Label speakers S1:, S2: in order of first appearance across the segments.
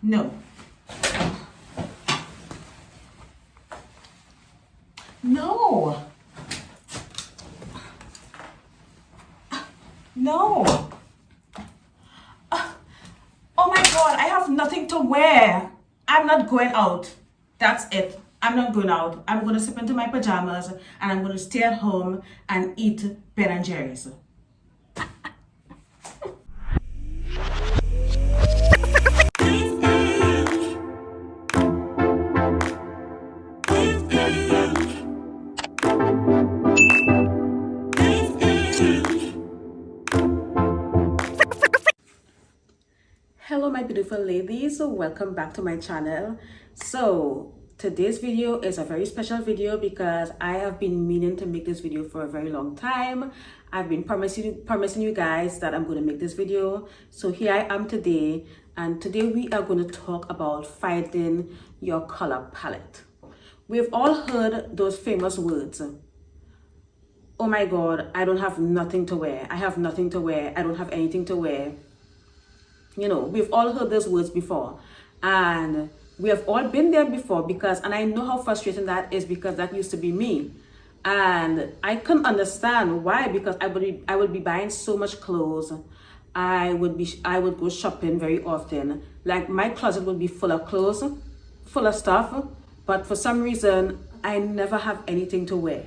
S1: No. No. No. Oh my God, I have nothing to wear. I'm not going out. That's it. I'm not going out. I'm going to slip into my pajamas and I'm going to stay at home and eat Ben & Jerry's. Hello my beautiful ladies, welcome back to my channel. So today's video is a very special video because I have been meaning to make this video for a very long time. I've been promising you guys that I'm going to make this video. So here I am today, and today we are going to talk about fighting your color palette. We've all heard those famous words. Oh my God, I don't have nothing to wear. I have nothing to wear. I don't have anything to wear. You know, we've all heard those words before, and we have all been there before and I know how frustrating that is because that used to be me. And I couldn't understand why, because I would be buying so much clothes. I would go shopping very often. Like my closet would be full of clothes, full of stuff, but for some reason I never have anything to wear.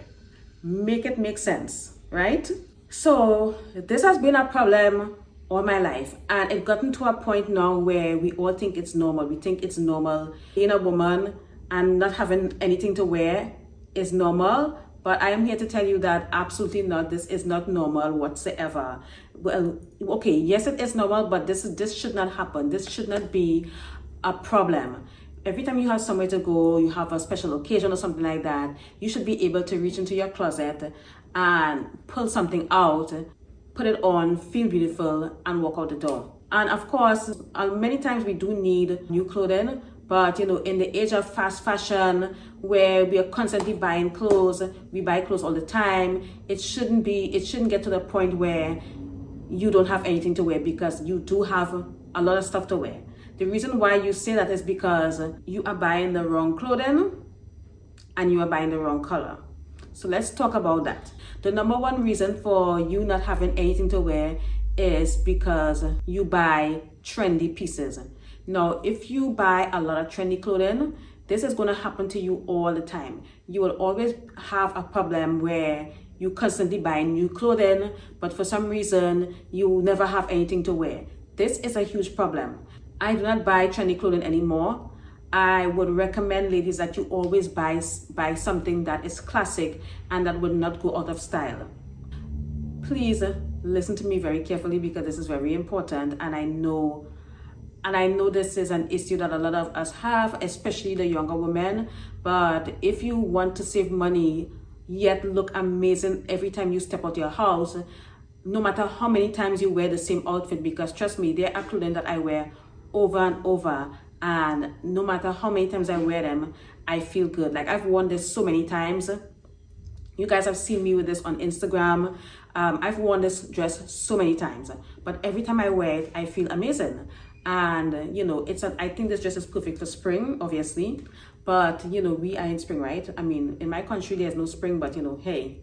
S1: Make it make sense, right? So this has been a problem all my life, and it gotten to a point now where we all think it's normal. We think it's normal being a woman and not having anything to wear is normal, but I am here to tell you that absolutely not. This is not normal whatsoever. Well, okay, yes it is normal, but this should not happen. This should not be a problem. Every time you have somewhere to go, you have a special occasion or something like that, you should be able to reach into your closet and pull something out, put it on, feel beautiful, and walk out the door. And of course, many times we do need new clothing, but you know, in the age of fast fashion, where we are constantly buying clothes, we buy clothes all the time, it shouldn't get to the point where you don't have anything to wear, because you do have a lot of stuff to wear. The reason why you say that is because you are buying the wrong clothing and you are buying the wrong color. So let's talk about that. The number one reason for you not having anything to wear is because you buy trendy pieces. Now, if you buy a lot of trendy clothing, this is going to happen to you all the time. You will always have a problem where you constantly buy new clothing, but for some reason, you never have anything to wear. This is a huge problem. I do not buy trendy clothing anymore. I would recommend, ladies, that you always buy something that is classic and that would not go out of style. Please listen to me very carefully because this is very important, and I know this is an issue that a lot of us have, especially the younger women. But if you want to save money yet look amazing every time you step out your house, no matter how many times you wear the same outfit, because trust me, there are clothing that I wear over and over, and no matter how many times I wear them, I feel good. Like, I've worn this so many times. You guys have seen me with this on Instagram. I've worn this dress so many times, but every time I wear it, I feel amazing. And you know, I think this dress is perfect for spring, obviously, but you know, we are in spring, right? I mean, in my country there's no spring, but you know, hey.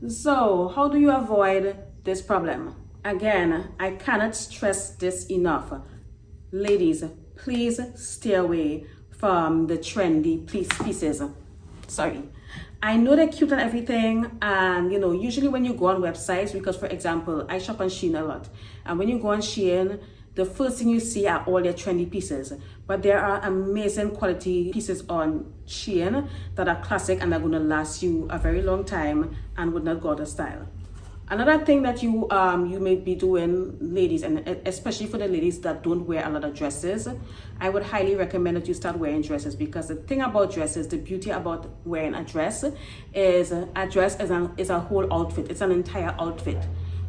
S1: So how do you avoid this problem? Again, I cannot stress this enough. Ladies, please stay away from the trendy pieces. Sorry. I know they're cute and everything, and you know, usually when you go on websites, because for example, I shop on Shein a lot, and when you go on Shein, the first thing you see are all their trendy pieces. But there are amazing quality pieces on Shein that are classic and are going to last you a very long time and would not go out of style. Another thing that you may be doing, ladies, and especially for the ladies that don't wear a lot of dresses, I would highly recommend that you start wearing dresses, because the thing about dresses, the beauty about wearing a dress is a whole outfit. It's an entire outfit.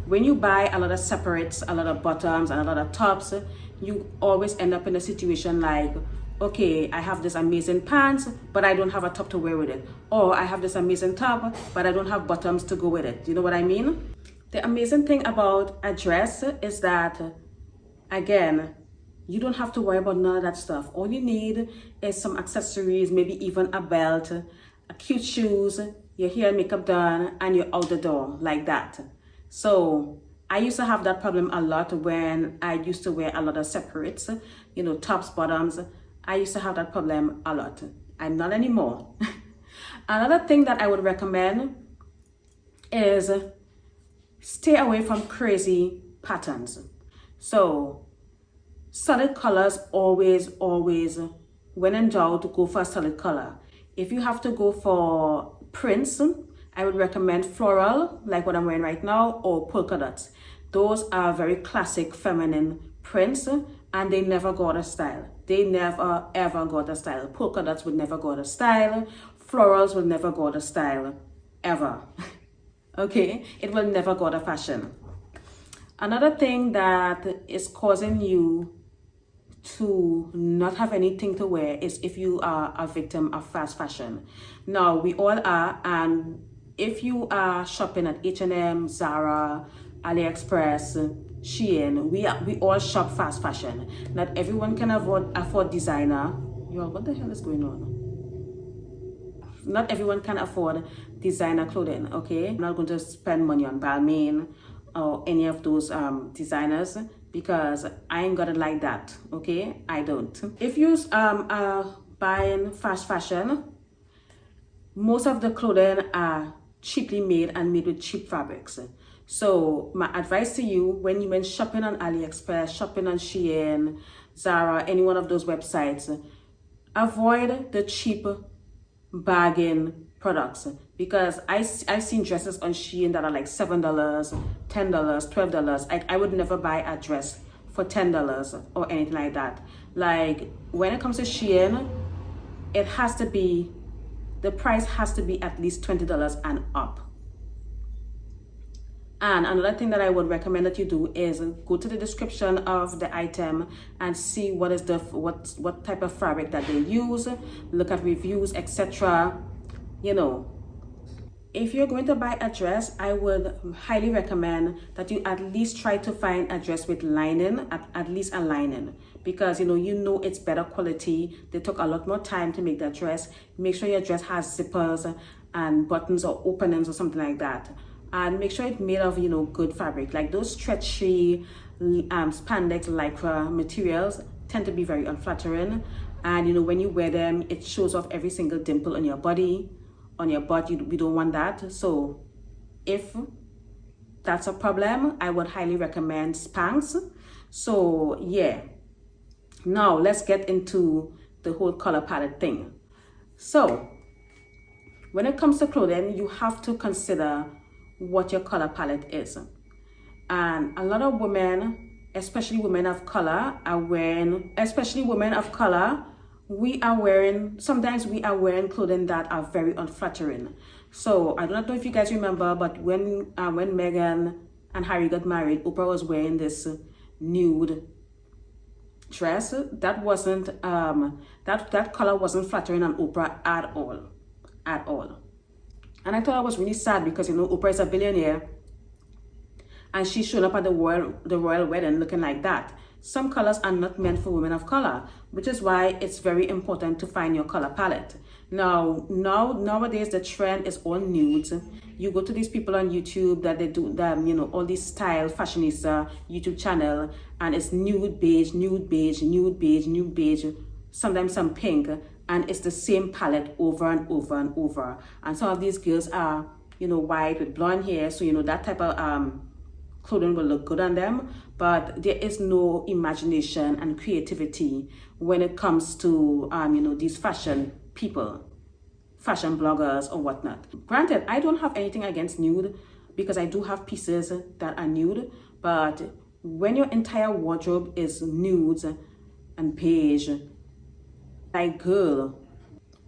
S1: When you buy a lot of separates, a lot of bottoms, and a lot of tops, you always end up in a situation like, okay, I have this amazing pants, but I don't have a top to wear with it. Or I have this amazing top, but I don't have bottoms to go with it. Do you know what I mean? The amazing thing about a dress is that, again, You don't have to worry about none of that stuff. All you need is some accessories, maybe even a belt, a cute shoes, your hair and makeup done, and you're out the door like that. So I used to have that problem a lot when I used to wear a lot of separates, you know, tops, bottoms. I used to have that problem a lot. I'm not anymore. Another thing that I would recommend is stay away from crazy patterns. So solid colors, always, when in doubt, go for a solid color. If you have to go for prints, I would recommend floral, like what I'm wearing right now, or polka dots. Those are very classic feminine prints, and they never go out of style. They never ever go out of style. Polka dots would never go out of style. Florals will never go out of style, ever. Okay, it will never go out of fashion. Another thing that is causing you to not have anything to wear is if you are a victim of fast fashion. Now, we all are, and if you are shopping at H&M, Zara, AliExpress, Shein, we all shop fast fashion. Not everyone can afford designer. Yo, what the hell is going on? Not everyone can afford designer clothing, okay? I'm not going to spend money on Balmain or any of those designers because I ain't gonna like that, okay? I don't. If you are buying fast fashion, most of the clothing are cheaply made and made with cheap fabrics. So my advice to you, when shopping on AliExpress, shopping on Shein, Zara, any one of those websites, avoid the cheap bargain products, because I've seen dresses on Shein that are like $7, $10, $12. I would never buy a dress for $10 or anything like that. Like when it comes to Shein, it has to be, the price has to be at least $20 and up. And another thing that I would recommend that you do is go to the description of the item and see what is what type of fabric that they use, look at reviews, etc. You know, if you're going to buy a dress, I would highly recommend that you at least try to find a dress with lining, at least a lining, because you know it's better quality. They took a lot more time to make that dress. Make sure your dress has zippers and buttons or openings or something like that. And make sure it's made of, good fabric. Like those stretchy spandex lycra materials tend to be very unflattering. And, when you wear them, it shows off every single dimple on your body, on your butt. We don't want that. So if that's a problem, I would highly recommend Spanx. So yeah, now let's get into the whole color palette thing. So when it comes to clothing, you have to consider what your color palette is. And a lot of women, especially women of color, sometimes we are wearing clothing that are very unflattering. So I don't know if you guys remember, but when Meghan and Harry got married, Oprah was wearing this nude dress. That wasn't that color wasn't flattering on Oprah at all. And I thought I was really sad because, Oprah is a billionaire and she showed up at the royal wedding looking like that. Some colors are not meant for women of color, which is why it's very important to find your color palette. Nowadays, the trend is all nudes. You go to these people on YouTube that they do all these style fashionista YouTube channel, and it's nude beige, sometimes some pink. And it's the same palette over and over and over. And some of these girls are, white with blonde hair. So, that type of clothing will look good on them. But there is no imagination and creativity when it comes to, these fashion people, fashion bloggers or whatnot. Granted, I don't have anything against nude because I do have pieces that are nude. But when your entire wardrobe is nudes and beige, like, girl,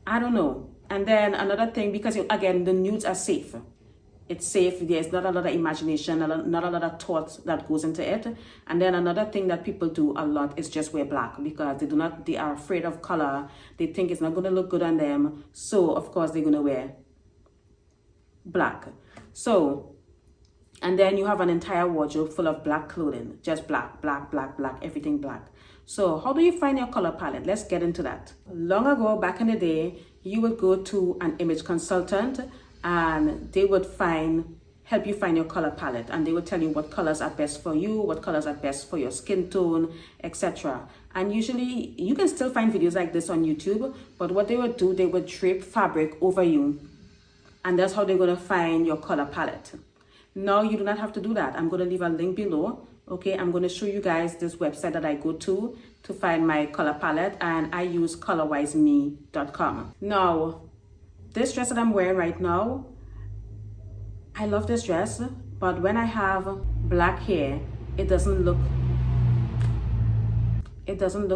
S1: I don't know. And then another thing, because again, the nudes are safe. It's safe. There's not a lot of imagination, not a lot of thought that goes into it. And then another thing that people do a lot is just wear black because they are afraid of color. They think it's not going to look good on them. So of course they're going to wear black. So And then you have an entire wardrobe full of black clothing, just black, black, black, black, everything black. So how do you find your color palette? Let's get into that. Long ago, back in the day, you would go to an image consultant and they would help you find your color palette, and they would tell you what colors are best for you, what colors are best for your skin tone, etc. And usually you can still find videos like this on YouTube, but what they would do, they would drape fabric over you, and that's how they're going to find your color palette. Now you do not have to do that. I'm going to leave a link below. Okay, I'm going to show you guys this website that I go to find my color palette, and I use colorwiseme.com. Now, this dress that I'm wearing right now, I love this dress, but when I have black hair, it doesn't look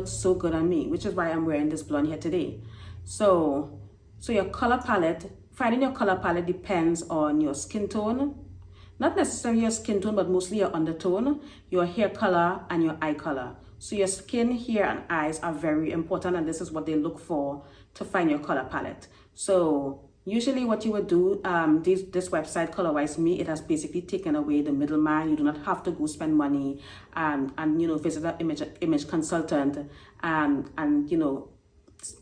S1: so good on me, which is why I'm wearing this blonde hair today. So your color palette, finding your color palette depends on your skin tone. Not necessarily your skin tone, but mostly your undertone, your hair color, and your eye color. So your skin, hair, and eyes are very important, and this is what they look for to find your color palette. So usually what you would do, this website, Colorwise Me, it has basically taken away the middleman. You do not have to go spend money and visit an image consultant and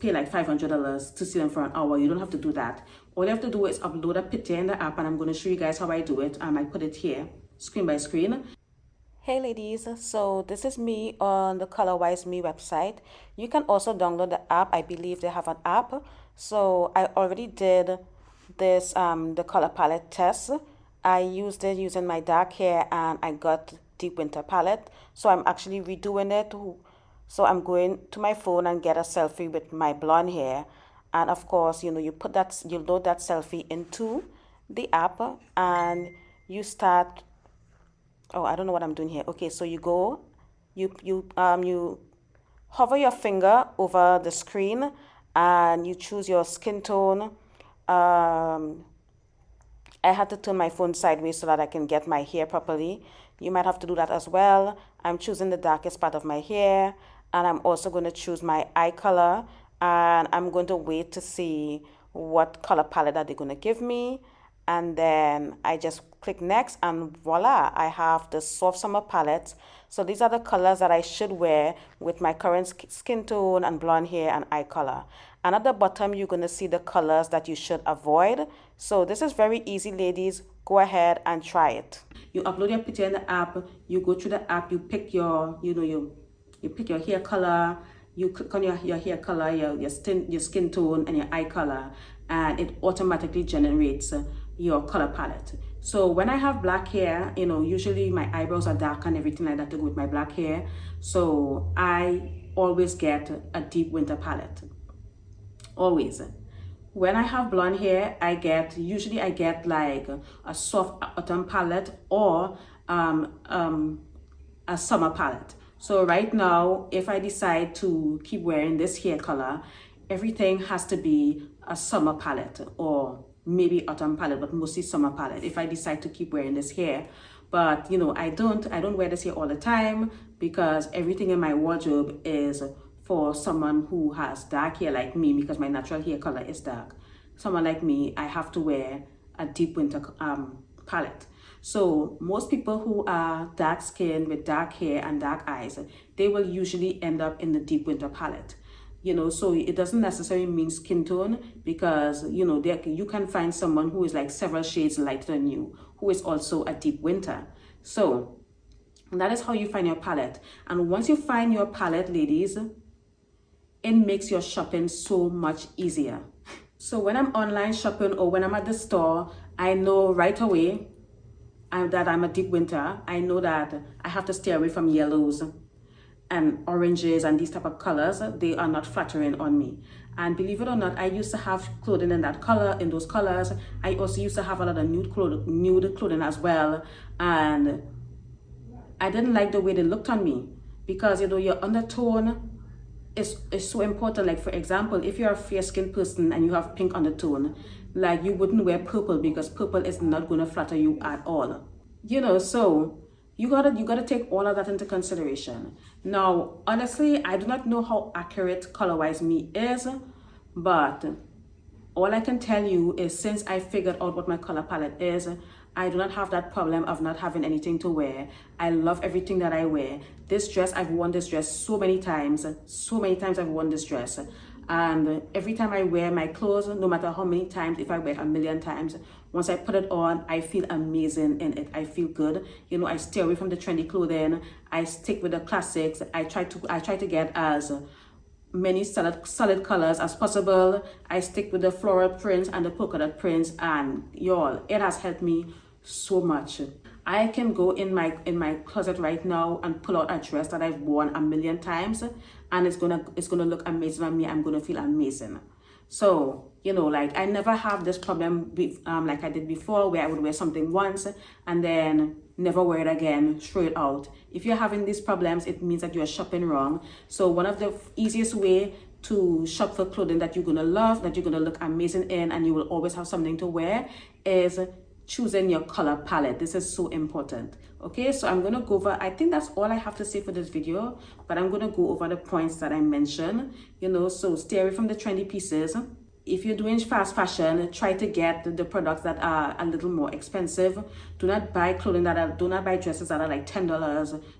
S1: pay like $500 to see them for an hour. You don't have to do that. All you have to do is upload a picture in the app, and I'm going to show you guys how I do it. I put it here, screen by screen. Hey ladies, so this is me on the Colorwise Me website. You can also download the app. I believe they have an app. So I already did this, the color palette test. I used it using my dark hair, and I got deep winter palette. So I'm actually redoing it. So I'm going to my phone and get a selfie with my blonde hair. And of course, you load that selfie into the app, and you start. Oh, I don't know what I'm doing here. Okay, so you go, you hover your finger over the screen, and you choose your skin tone. I had to turn my phone sideways so that I can get my hair properly. You might have to do that as well. I'm choosing the darkest part of my hair, and I'm also going to choose my eye color, and I'm going to wait to see what color palette that they're going to give me. And then I just click next, and voila, I have the soft summer palette. So these are the colors that I should wear with my current skin tone and blonde hair and eye color. And at the bottom, you're going to see the colors that you should avoid. So this is very easy, ladies. Go ahead and try it. You upload your picture in the app. You go through the app. You pick your, you pick your hair color. You click on your hair color, your skin tone, and your eye color, and it automatically generates your color palette. So when I have black hair, usually my eyebrows are dark and everything like that to go with my black hair. So I always get a deep winter palette. Always. When I have blonde hair, usually I get like a soft autumn palette or a summer palette. So right now, if I decide to keep wearing this hair color, everything has to be a summer palette or maybe autumn palette, but mostly summer palette if I decide to keep wearing this hair. But I don't wear this hair all the time, because everything in my wardrobe is for someone who has dark hair like me, because my natural hair color is dark. Someone like me, I have to wear a deep winter palette. So most people who are dark skinned with dark hair and dark eyes, they will usually end up in the deep winter palette. So it doesn't necessarily mean skin tone, because you can find someone who is like several shades lighter than you, who is also a deep winter. So that is how you find your palette. And once you find your palette, ladies, it makes your shopping so much easier. So when I'm online shopping or when I'm at the store, I know right away that I'm a deep winter. I know that I have to stay away from yellows and oranges and these type of colors. They are not flattering on me. And believe it or not, I used to have clothing in those colors. I also used to have a lot of nude clothing as well. And I didn't like the way they looked on me, because your undertone is so important. Like for example, if you're a fair skinned person and you have pink undertone, like you wouldn't wear purple, because purple is not going to flatter you at all. So you gotta take all of that into consideration. Now, honestly, I do not know how accurate Colorwise Me is, but all I can tell you is, since I figured out what my color palette is, I do not have that problem of not having anything to wear. I love everything that I wear. This dress, I've worn this dress so many times I've worn this dress. And every time I wear my clothes, no matter how many times, if I wear it a million times, once I put it on, I feel amazing in it. I feel good. You know, I stay away from the trendy clothing. I stick with the classics. I try to get as many solid colors as possible. I stick with the floral prints and the polka dot prints, and y'all, it has helped me so much. I can go in my closet right now and pull out a dress that I've worn a million times, and it's gonna look amazing on me. I'm gonna feel amazing. So, you know, like, I never have this problem like I did before, where I would wear something once and then never wear it again, throw it out. If you're having these problems, it means that you're shopping wrong. So one of the easiest way to shop for clothing that you're gonna love, that you're gonna look amazing in, and you will always have something to wear, is choosing your color palette. This is so important. Okay, so I'm gonna go over, I think that's all I have to say for this video, but I'm gonna go over the points that I mentioned. You know, so stay away from the trendy pieces. If you're doing fast fashion, try to get the products that are a little more expensive. Do not buy clothing do not buy dresses that are like $10,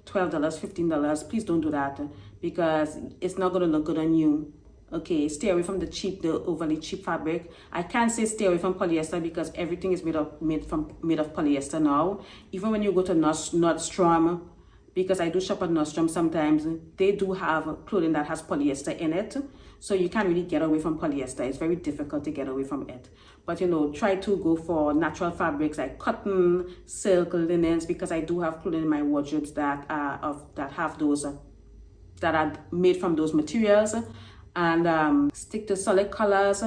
S1: $12, $15. Please don't do that, because it's not gonna look good on you. Okay, stay away from the overly cheap fabric. I can't say stay away from polyester, because everything is made of polyester now. Even when you go to Nordstrom, because I do shop at Nordstrom sometimes, they do have clothing that has polyester in it. So you can't really get away from polyester. It's very difficult to get away from it. But, you know, try to go for natural fabrics like cotton, silk, linens, because I do have clothing in my wardrobes that have those, that are made from those materials. And stick to solid colors,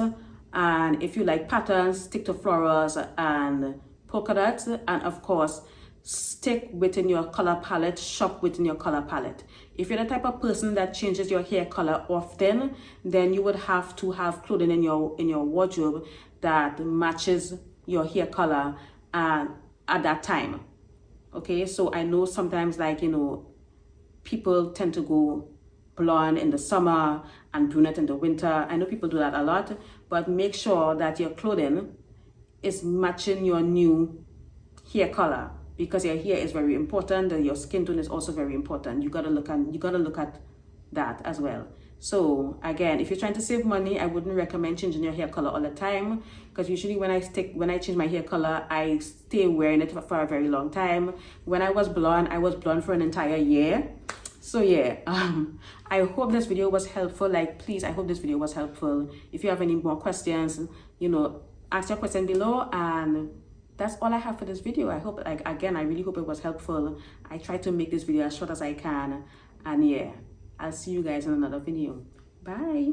S1: and if you like patterns, stick to florals and polka dots, and of course stick within your color palette, shop within your color palette. If you're the type of person that changes your hair color often, then you would have to have clothing in your wardrobe that matches your hair color at that time. Okay, so I know sometimes, like, you know, people tend to go blonde in the summer and brunette in the winter. I know people do that a lot, but make sure that your clothing is matching your new hair color, because your hair is very important, and your skin tone is also very important. You gotta look at that as well. So again, if you're trying to save money, I wouldn't recommend changing your hair color all the time, because usually when I change my hair color, I stay wearing it for a very long time. When I was blonde for an entire year. So yeah, I hope this video was helpful. Like, please, I hope this video was helpful. If you have any more questions, you know, ask your question below. And that's all I have for this video. I hope, like, again, I really hope it was helpful. I try to make this video as short as I can. And yeah, I'll see you guys in another video. Bye.